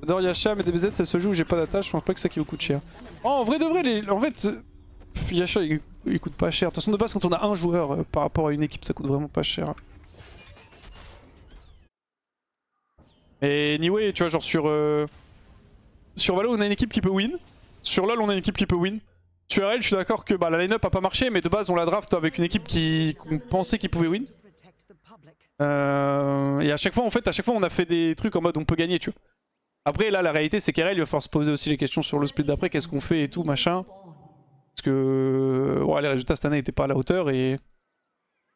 J'adore Yasha, mais DBZ ça se joue où j'ai pas d'attache, je pense pas que ça qui vous coûte cher. Oh, en vrai de vrai, en fait, Yasha il coûte pas cher. De toute façon de base quand on a un joueur par rapport à une équipe ça coûte vraiment pas cher. Et anyway, tu vois genre sur Valo on a une équipe qui peut win. Sur LoL on a une équipe qui peut win. Sur RL je suis d'accord que bah, la line-up a pas marché mais de base on la draft avec une équipe qu'on pensait qu'il pouvait win. Et à chaque fois en fait, on a fait des trucs en mode on peut gagner tu vois. Après là la réalité c'est qu'RL il va falloir se poser aussi les questions sur le split d'après, qu'est-ce qu'on fait et tout machin. Parce que ouais, les résultats cette année n'étaient pas à la hauteur et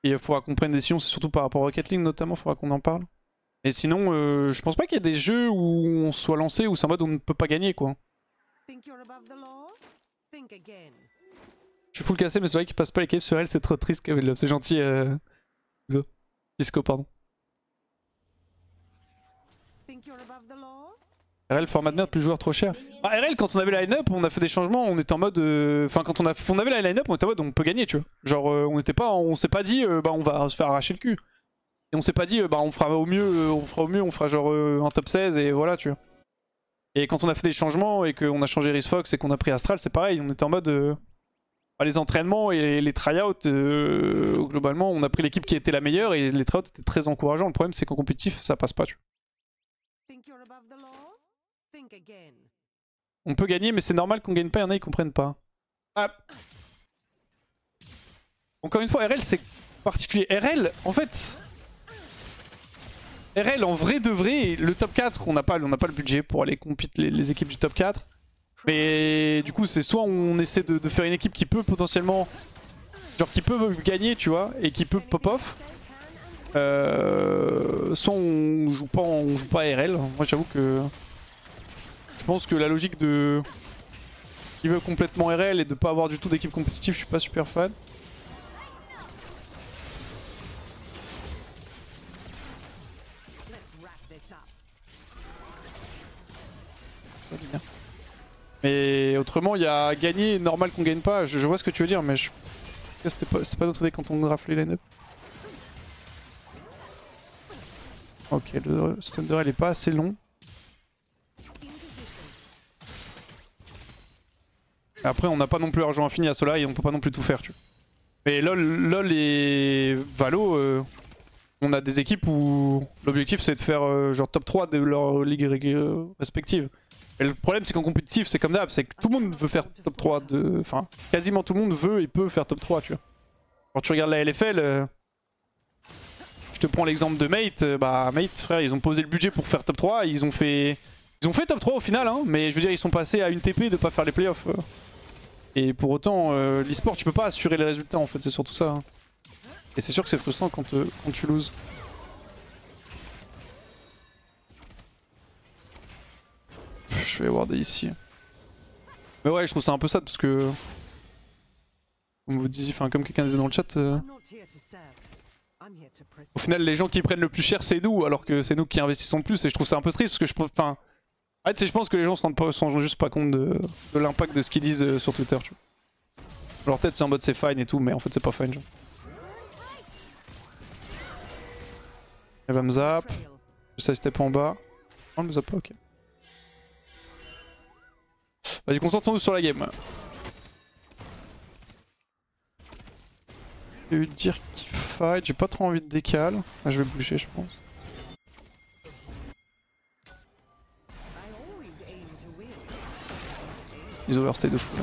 il faudra qu'on prenne des décisions, c'est surtout par rapport à Rocket League notamment, il faudra qu'on en parle. Et sinon je pense pas qu'il y ait des jeux où on soit lancé où c'est en mode on ne peut pas gagner quoi. Je suis full cassé mais c'est vrai qu'il passe pas les caves sur elle, c'est trop triste Kevin, c'est gentil Disco pardon. RL format de merde, plus joueur trop cher. Bah, RL quand on avait la line-up, on a fait des changements, on était en mode... Enfin quand on avait la line-up, on était en mode on peut gagner tu vois. Genre on s'est pas dit bah on va se faire arracher le cul. Et on s'est pas dit bah on fera au mieux, on fera genre un top 16 et voilà tu vois. Et quand on a fait des changements et qu'on a changé Riz Fox et qu'on a pris Astral, c'est pareil, on était en mode... les entraînements et les tryouts, globalement on a pris l'équipe qui était la meilleure et les tryouts étaient très encourageants. Le problème c'est qu'en compétitif ça passe pas tu vois. On peut gagner mais c'est normal qu'on gagne pas, il y en a ils comprennent pas. Ah. Encore une fois RL c'est particulier. RL en fait... RL en vrai de vrai, le top 4 on n'a pas le budget pour aller compete les équipes du top 4. Mais du coup c'est soit on essaie de faire une équipe qui peut potentiellement... Genre qui peut gagner tu vois, et qui peut pop off. Soit on joue pas RL. Moi j'avoue que... Je pense que la logique de... Qui veut complètement RL et de pas avoir du tout d'équipe compétitive, je suis pas super fan. Mais autrement, il y a gagner, normal qu'on gagne pas. Je vois ce que tu veux dire, mais c'est pas notre idée quand on draft les line-up. Ok, le stun de RL est pas assez long. Après, on n'a pas non plus argent infini à cela et on peut pas non plus tout faire. Tu vois. Mais LoL et Valo, on a des équipes où l'objectif c'est de faire genre top 3 de leur ligue respective. Et le problème c'est qu'en compétitif c'est comme d'hab, c'est que tout le monde veut faire top 3 de... Enfin, quasiment tout le monde veut et peut faire top 3 tu vois. Quand tu regardes la LFL, je te prends l'exemple de Mate, bah Mate frère ils ont posé le budget pour faire top 3, ils ont fait top 3 au final hein, mais je veux dire ils sont passés à une TP de pas faire les playoffs. Et pour autant l'e-sport tu peux pas assurer les résultats en fait, c'est surtout ça. Hein. Et c'est sûr que c'est frustrant quand tu loses. Je vais warder ici. Mais ouais, je trouve ça un peu sad parce que... Comme vous disiez, enfin comme quelqu'un disait dans le chat... Au final, les gens qui prennent le plus cher, c'est nous, alors que c'est nous qui investissons le plus. Et je trouve ça un peu triste parce que je pense... Enfin... En fait, je pense que les gens se rendent juste pas compte de l'impact de ce qu'ils disent sur Twitter. Tu vois. Dans leur tête, c'est en mode c'est fine et tout, mais en fait, c'est pas fine. Genre. Elle va me zap. Je sais step en bas. Non, elle me zap pas, ok. Vas-y, concentrons-nous sur la game. Je vais dire qu'il fight, j'ai pas trop envie de décal. Ah, je vais bouger, je pense. Ils overstay de fou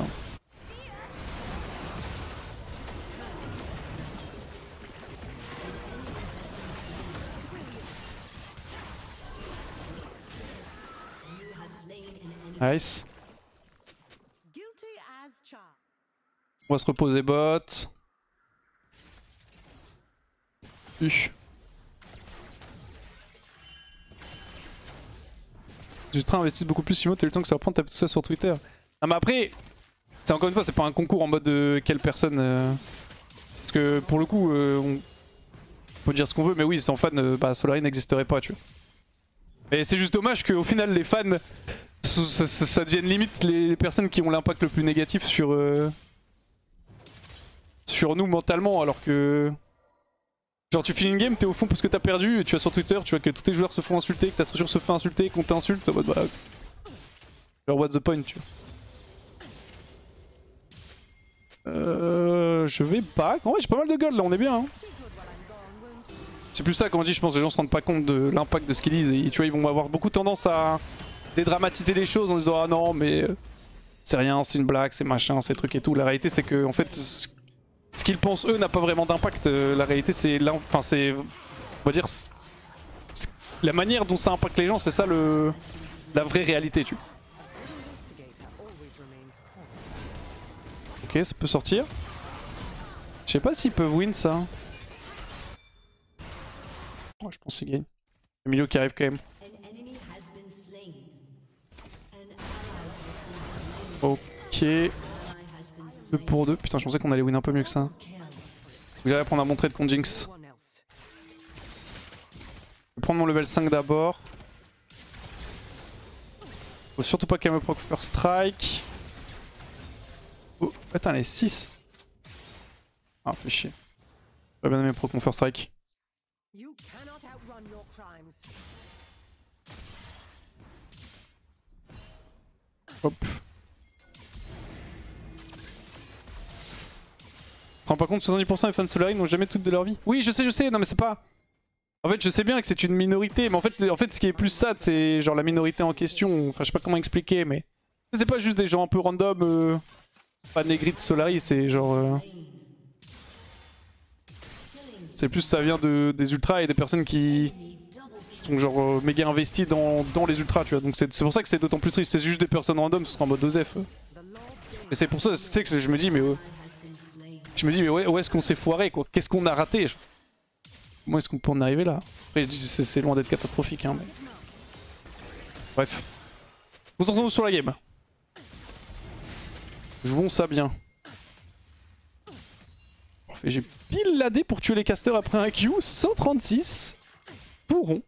là. Nice. On va se reposer bot. Justin investit beaucoup plus Simo, t'as eu le temps que ça va prendre, t'as tout ça sur Twitter. Non mais après, c'est encore une fois, c'est pas un concours en mode quelle personne. Parce que pour le coup, on peut dire ce qu'on veut, mais oui, sans fan, bah, Solari n'existerait pas, tu vois. Et c'est juste dommage qu'au final, les fans, ça devienne limite les personnes qui ont l'impact le plus négatif sur nous mentalement, alors que Genre tu finis une game, t'es au fond parce que t'as perdu, et tu vas sur Twitter, tu vois que tous tes joueurs se font insulter, que ta structure se fait insulter, qu'on t'insulte, en mode bah... Genre what the point, tu vois. Je vais back. En vrai j'ai pas mal de gold là, on est bien. Hein. C'est plus ça qu'on dit, je pense que les gens se rendent pas compte de l'impact de ce qu'ils disent. Et tu vois, ils vont avoir beaucoup tendance à dédramatiser les choses en disant ah non mais c'est rien, c'est une blague, c'est machin, c'est truc et tout. La réalité c'est que en fait ce qu'ils pensent eux n'a pas vraiment d'impact. La réalité c'est enfin c'est, on va dire, la manière dont ça impacte les gens, c'est ça la vraie réalité, tu vois. Ok, ça peut sortir. Je sais pas s'ils peuvent win ça. Oh, je pense qu'ils gagnent. Le milieu qui arrive quand même. Ok. 2 pour 2. Putain, je pensais qu'on allait win un peu mieux que ça. J'arrive à prendre un bon trade contre Jinx. Je vais prendre mon level 5 d'abord. Faut surtout pas qu'elle me proc first strike. Oh, attends, elle est 6. Ah, fait chier. J'aurais bien aimé proc mon first strike. Hop. Tu te rends pas compte, 70% des fans de Solari n'ont jamais toutes de leur vie. Oui, je sais, non mais c'est pas... En fait, je sais bien que c'est une minorité, mais en fait, ce qui est plus sad, c'est genre la minorité en question. Enfin, je sais pas comment expliquer, mais... C'est pas juste des gens un peu random, pas négris de Solari, c'est genre... C'est plus ça vient des ultras et des personnes qui sont genre méga investies dans les ultras, tu vois. Donc c'est pour ça que c'est d'autant plus triste. C'est juste des personnes random, ce sera en mode 2F. Et c'est pour ça, tu sais, que je me dis, mais... où est-ce qu'on s'est foiré, quoi? Qu'est-ce qu'on a raté? Comment est-ce qu'on peut en arriver là? Après, c'est loin d'être catastrophique, hein, mais... Bref. Concentrons-nous sur la game. Jouons ça bien. J'ai pile l'AD pour tuer les casters après un Q. 136. Tout rond.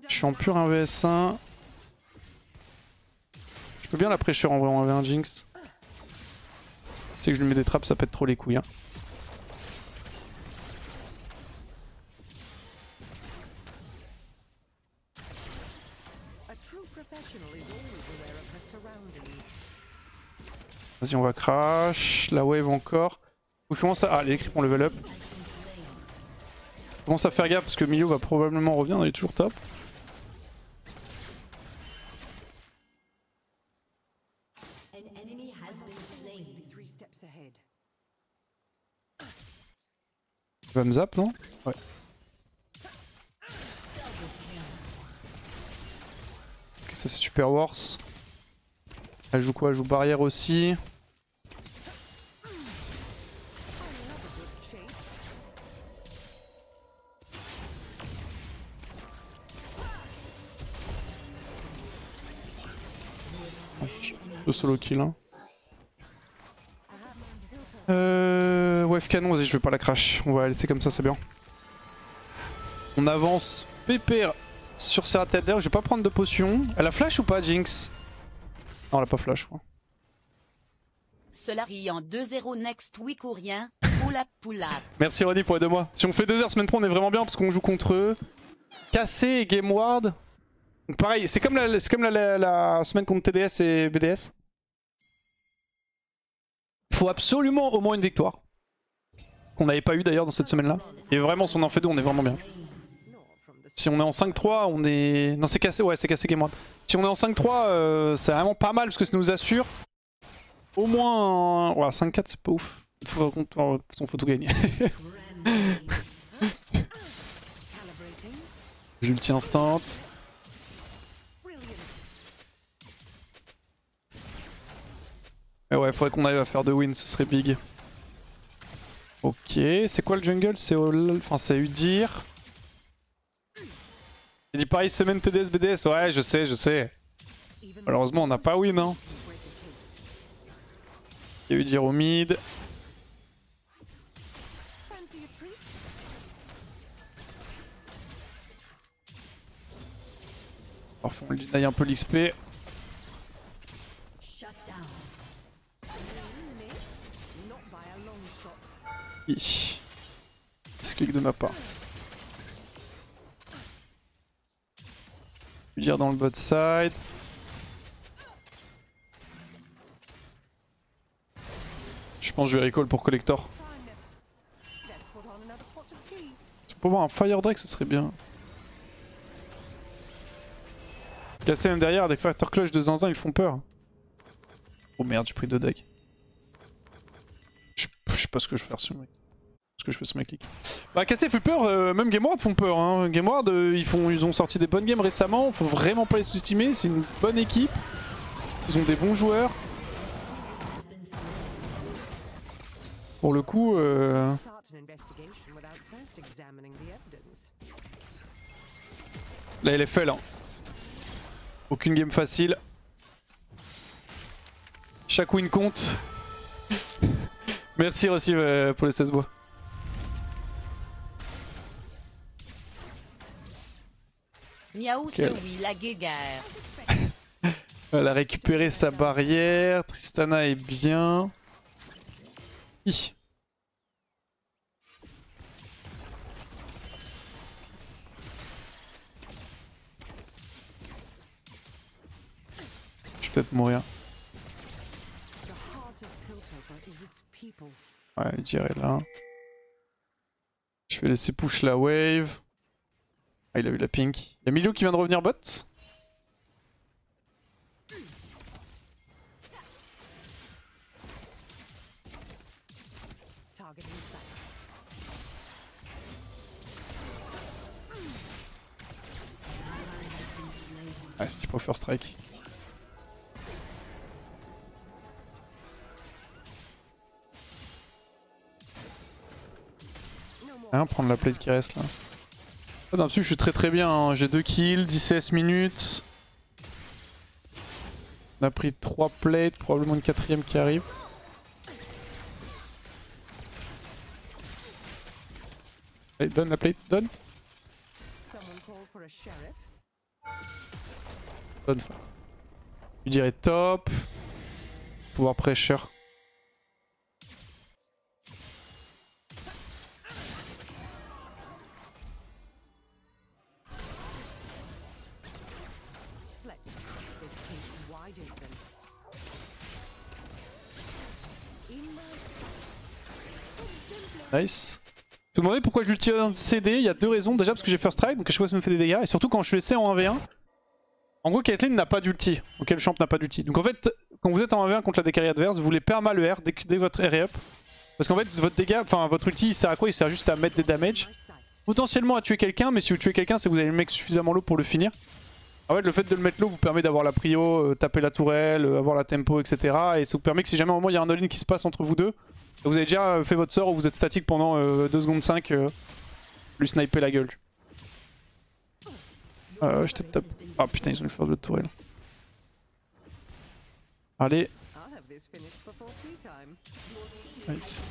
Je suis en pur 1 vs 1. Je peux bien la pressure en vrai en 1v1 Jinx. Tu sais que je lui mets des trappes, ça pète trop les couilles. Hein. Vas-y, on va crash. La wave encore. Faut que je commence à... Ah, les creeps on level up. Je commence à faire gaffe parce que Milo va probablement revenir, il est toujours top. Il va me zap, non? Ouais. Ok, ça c'est super worse. Elle joue quoi? Elle joue barrière aussi. Le solo kill. Hein. Wave canon, vas-y, je vais pas la crash. On va la laisser comme ça, c'est bien. On avance pépère sur sa tête d'air. Je vais pas prendre de potion. Elle a flash ou pas, Jinx? Non, elle a pas flash, je crois. Solari en 2-0 next week ou rien. Pull up. Merci Roddy pour les 2 mois. Si on fait 2 heures semaine pro, on est vraiment bien parce qu'on joue contre eux. Cassé et Game Ward. Donc pareil, c'est comme la semaine contre TDS et BDS. Faut absolument au moins une victoire. Qu'on n'avait pas eu d'ailleurs dans cette semaine-là. Et vraiment, si on en fait 2, on est vraiment bien. Si on est en 5-3, on est... Non, c'est cassé, ouais, c'est cassé Game Ward. Si on est en 5-3, c'est vraiment pas mal parce que ça nous assure au moins... Ouais, 5-4, c'est pas ouf. Faut tout gagner. J'ulti instant. Et ouais, faudrait qu'on arrive à faire 2 wins, ce serait big. Ok, c'est quoi le jungle? C'est enfin, c'est Udyr. Il dit pareil semaine TDS BDS, ouais je sais. Malheureusement on n'a pas win hein. Il y a Udyr au mid. Parfois on lui deny un peu l'XP. Clic de ma part. Je vais dire dans le bot side. Je pense que je vais recall pour collector. Pour voir un Fire Drake, ce serait bien. Casser même derrière, des Factor Clutch de Zinzin, ils font peur. Oh merde, j'ai pris 2 dagues. Je sais pas ce que je vais faire sur le mec. Ce que je fais sur mes clics. Bah, Cassé fait peur, même Gameward font peur. Hein. Gameward, ils ont sorti des bonnes games récemment, faut vraiment pas les sous-estimer, c'est une bonne équipe. Ils ont des bons joueurs. Pour le coup, la LFL, hein. Aucune game facile. Chaque win compte. Merci aussi pour les 16 bois. Miaou sur oui, la guéguerre. Elle a récupéré sa barrière. Tristana est bien. Hi. Je vais peut-être mourir. Ouais, je dirais là. Je vais laisser push la wave. Ah, il a eu la pink. Il y a Milio qui vient de revenir bot. Ouais, c'est pas first strike. Rien, prendre la plate qui reste là. Ah, non, dessus je suis très bien, hein. J'ai 2 kills, 16 minutes. On a pris 3 plates, probablement une 4ème qui arrive. Allez, donne la plate, donne. Donne. Je dirais top. Pouvoir pressure. Nice. Je me demandais pourquoi j'ulti en CD, il y a 2 raisons. Déjà parce que j'ai first strike, donc à chaque fois ça me fait des dégâts. Et surtout quand je suis laissé en 1v1. En gros, Caitlyn n'a pas d'ulti. Ok, le champ n'a pas d'ulti. Donc en fait, quand vous êtes en 1v1 contre la DKR adverse, vous voulez perma le R dès que votre R est up. Parce qu'en fait, votre dégât, enfin votre ulti il sert à quoi? Il sert juste à mettre des damages. Potentiellement à tuer quelqu'un, mais si vous tuez quelqu'un, c'est que vous avez le mec suffisamment low pour le finir. En fait, le fait de le mettre low vous permet d'avoir la prio, taper la tourelle, avoir la tempo, etc. Et ça vous permet que si jamais à un moment il y a un all-in qui se passe entre vous deux, vous avez déjà fait votre sort où vous êtes statique pendant 2 secondes 5, lui sniper la gueule. Je te tape. Ah putain, ils ont eu le de tourelle. Allez. Nice.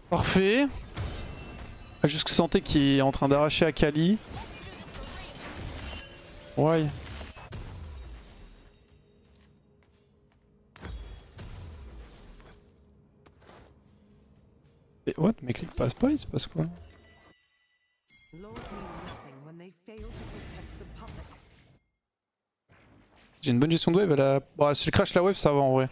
Parfait. Juste Santé qui est en train d'arracher à Kali. Ouais. Et what? Mes clics passent pas, il se passe quoi? J'ai une bonne gestion de wave, elle a... Bon, si je crash la wave, ça va en vrai.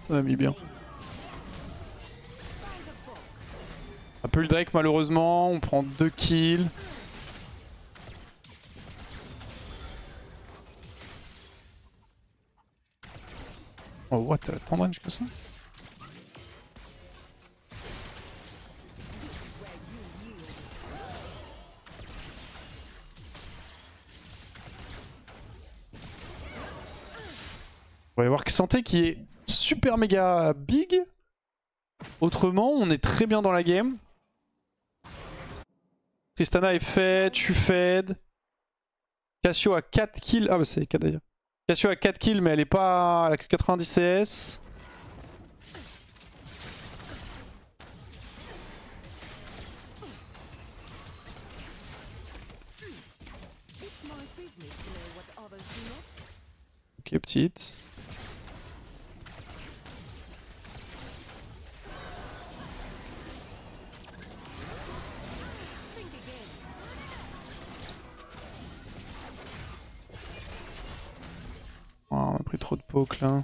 Ça m'a mis bien. Un peu le Drake malheureusement, on prend 2 kills. Oh what, t'as tant de range que ça? On va y avoir Xanté qui est super méga big. Autrement, on est très bien dans la game. Tristana est fed, je suis fed. Cassio a 4 kills. Ah bah c'est 4 d'ailleurs. Cassio a 4 kills mais elle est pas... Elle a que 90 CS. Ok petite. Oh, on a pris trop de poke là.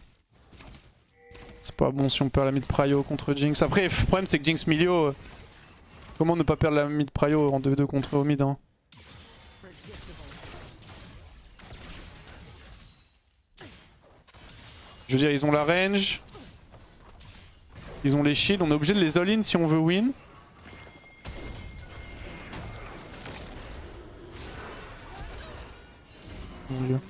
C'est pas bon si on perd la mid prio contre Jinx. Après le problème c'est que Jinx Milio... Comment ne pas perdre la mid prio en 2-2 contre au mid hein. Je veux dire ils ont la range. Ils ont les shields, on est obligé de les all-in si on veut win. Mon dieu.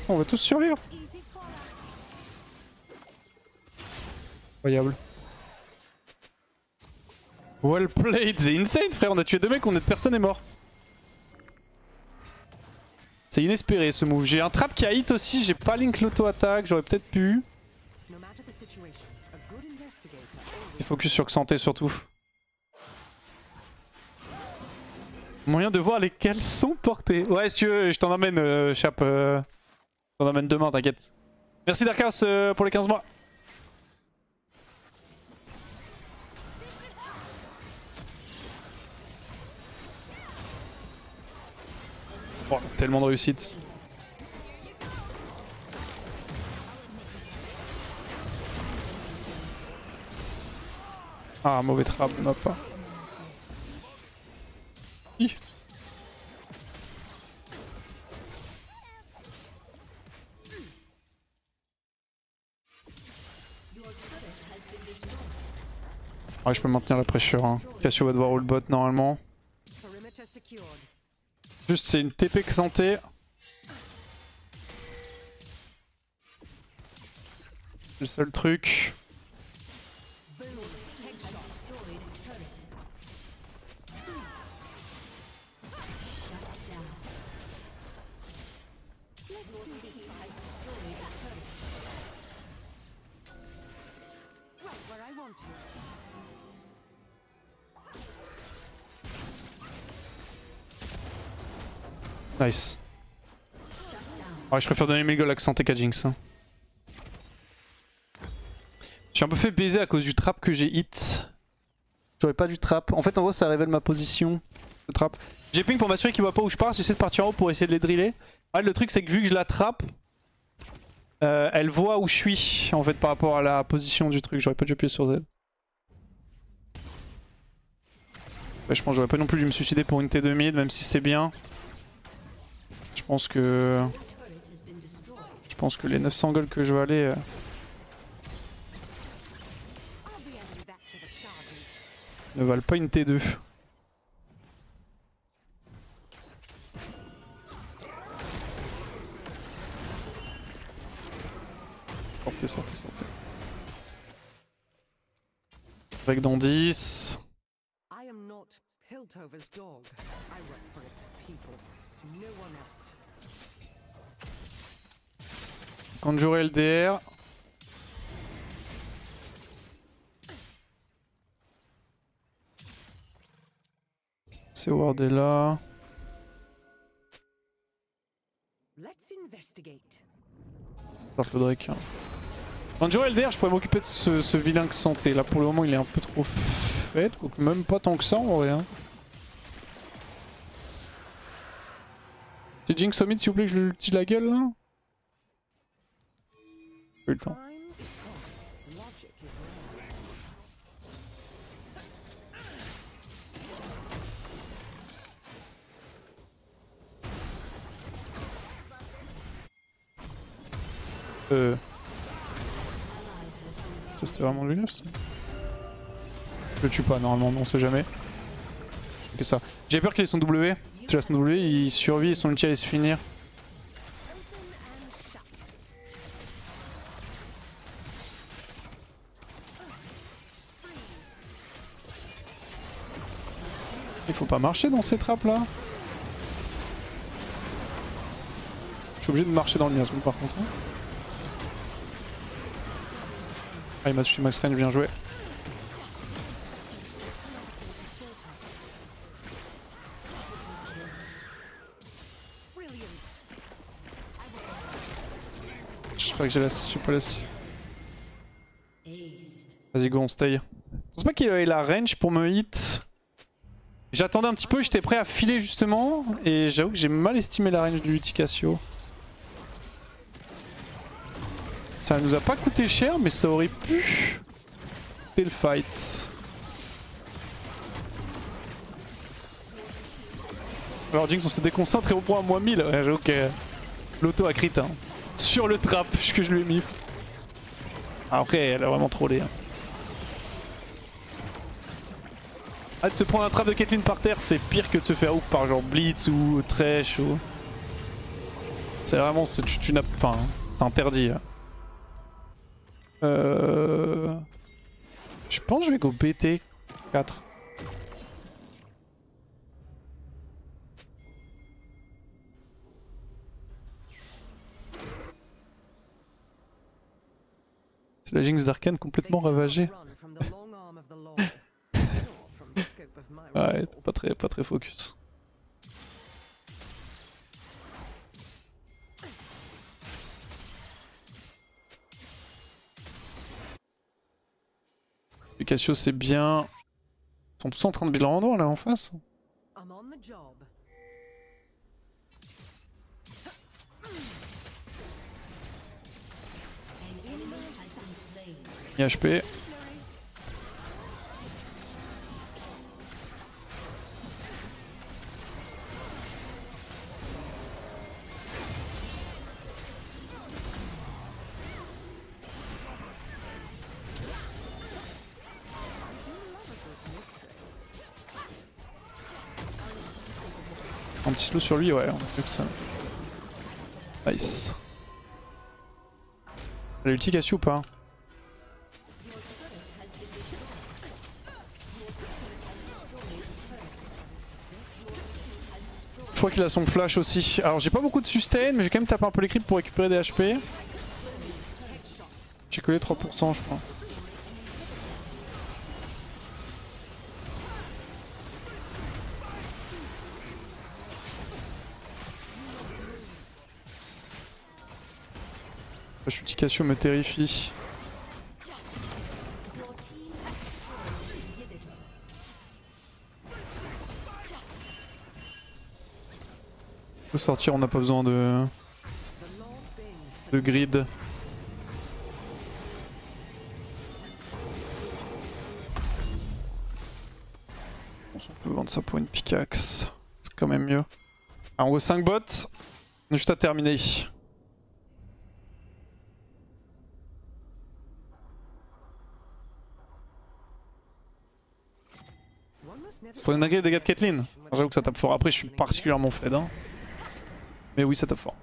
On va tous survivre. Incroyable. Well played, c'est insane frère, on a tué 2 mecs, personne n'est mort. C'est inespéré ce move. J'ai un trap qui a hit aussi, j'ai pas link l'auto-attaque, j'aurais peut-être pu. Il focus sur Xanté surtout. Moyen de voir lesquels sont portés. Ouais si tu veux, je t'en emmène Chap. Je t'en emmène demain, t'inquiète. Merci Darkas pour les 15 mois. Oh, tellement de réussite. Ah, mauvais trap, on n'a pas. Hi. Ouais, je peux maintenir la pression. Hein. Cassio va devoir roll bot normalement. Juste, c'est une TP Xanté. C'est le seul truc. Nice. Ouais, je préfère donner 1000 gold à Xanté qu'à Jinx. Hein. Je suis un peu fait baiser à cause du trap que j'ai hit. J'aurais pas dû trap. En fait, en gros, ça révèle ma position. Le trap. J'ai ping pour m'assurer qu'il voit pas où je pars. J'essaie de partir en haut pour essayer de les driller. Ouais, le truc, c'est que vu que je la trappe, elle voit où je suis en fait par rapport à la position du truc. J'aurais pas dû appuyer sur Z. Ouais, je pense que j'aurais pas non plus dû me suicider pour une T2 mid, même si c'est bien. Je pense que les 900 gold que je vais aller ne valent pas une T2. Sortez, sortez, sortez. Avec dans 10. Quand j'aurai LDR. C'est Ward est là. Start le Drake. Hein. Quand j'aurai LDR, je pourrais m'occuper de ce vilain Xanté. Là pour le moment il est un peu trop fait, même pas tant que ça en vrai. Hein. C'est Jinx au mid s'il vous plaît que je lui tire la gueule là. J'ai eu le temps. Ça c'était vraiment lui ça. Je le tue pas normalement, mais on sait jamais. Ok ça. J'ai peur qu'il ait son W. Tu as son W, il survit et son ulti allait se finir. Il faut pas marcher dans ces trappes là. Je suis obligé de marcher dans le miasme par contre. Ah il m'a touché Max Range, bien joué. Je crois que j'ai pas l'assist. Vas-y go on stay. Je pense pas qu'il avait la range pour me hit. J'attendais un petit peu, j'étais prêt à filer justement. Et j'avoue que j'ai mal estimé la range de l'ulti Cassio. Ça nous a pas coûté cher mais ça aurait pu coûter le fight. Alors Jinx on s'est déconcentré au point à moins 1000. Ouais j'avoue que l'auto a crit hein. Sur le trap que je lui ai mis. Après elle a vraiment trollé hein. Ah, de se prendre un trap de Caitlyn par terre c'est pire que de se faire hook par genre Blitz ou Thresh ou... C'est vraiment... tu n'as... Enfin, c'est interdit. Je pense que je vais go BT 4. C'est la Jinx d'Arcane complètement ravagée. Ouais, pas très focus. Cassio c'est bien. Ils sont tous en train de build leur endroit là en face. Il y a HP. Un petit slow sur lui, ouais, on a fait que ça. Nice. Elle a ulti Cassio ou pas? Je crois qu'il a son flash aussi. Alors j'ai pas beaucoup de sustain, mais j'ai quand même tapé un peu les creeps pour récupérer des HP. J'ai collé 3% je crois. Je suis petit Cassio me terrifie. On peut sortir, on n'a pas besoin de grid. On peut vendre ça pour une pickaxe. C'est quand même mieux. Alors, en gros 5 bots. On est juste à terminer. C'est une dinguerie les dégâts de Caitlyn. J'avoue que ça tape fort. Après, je suis particulièrement fed. Hein. Mais oui, ça tape fort.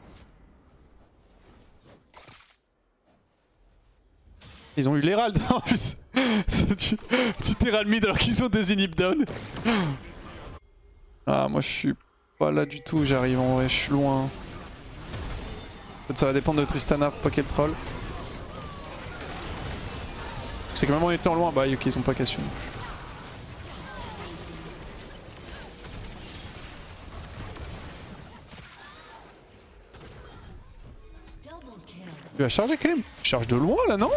Ils ont eu l'Herald en plus. Petit Herald mid alors qu'ils ont des inhib down. Ah, moi je suis pas là du tout. J'arrive en vrai, je suis loin. En fait, ça va dépendre de Tristana pour pas qu'elle troll. C'est que même en étant loin, bah ok, ils ont pas Cassio. Il va charger quand même. Il charge de loin là, non?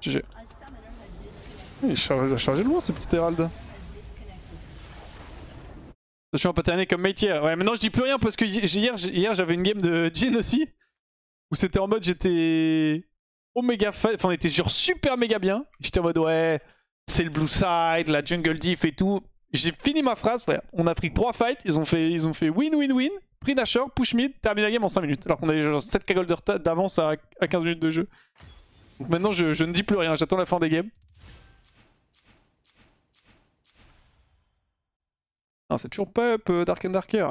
GG. Il a chargé de loin ce petit Herald. Je suis un peu terminé comme Maitier. Ouais, maintenant je dis plus rien parce que hier j'avais une game de Jhin aussi. Où c'était en mode j'étais méga fan. Enfin, on était genre super méga bien. J'étais en mode ouais, c'est le blue side, la jungle diff et tout. J'ai fini ma phrase, frère. On a pris 3 fights. Ils ont fait win-win-win. Pris Nashor, push mid, termine la game en 5 minutes. Alors qu'on avait genre 7 cagoles d'avance à 15 minutes de jeu. Donc maintenant je ne dis plus rien, j'attends la fin des games. Ah, c'est toujours pas up Dark and Darker.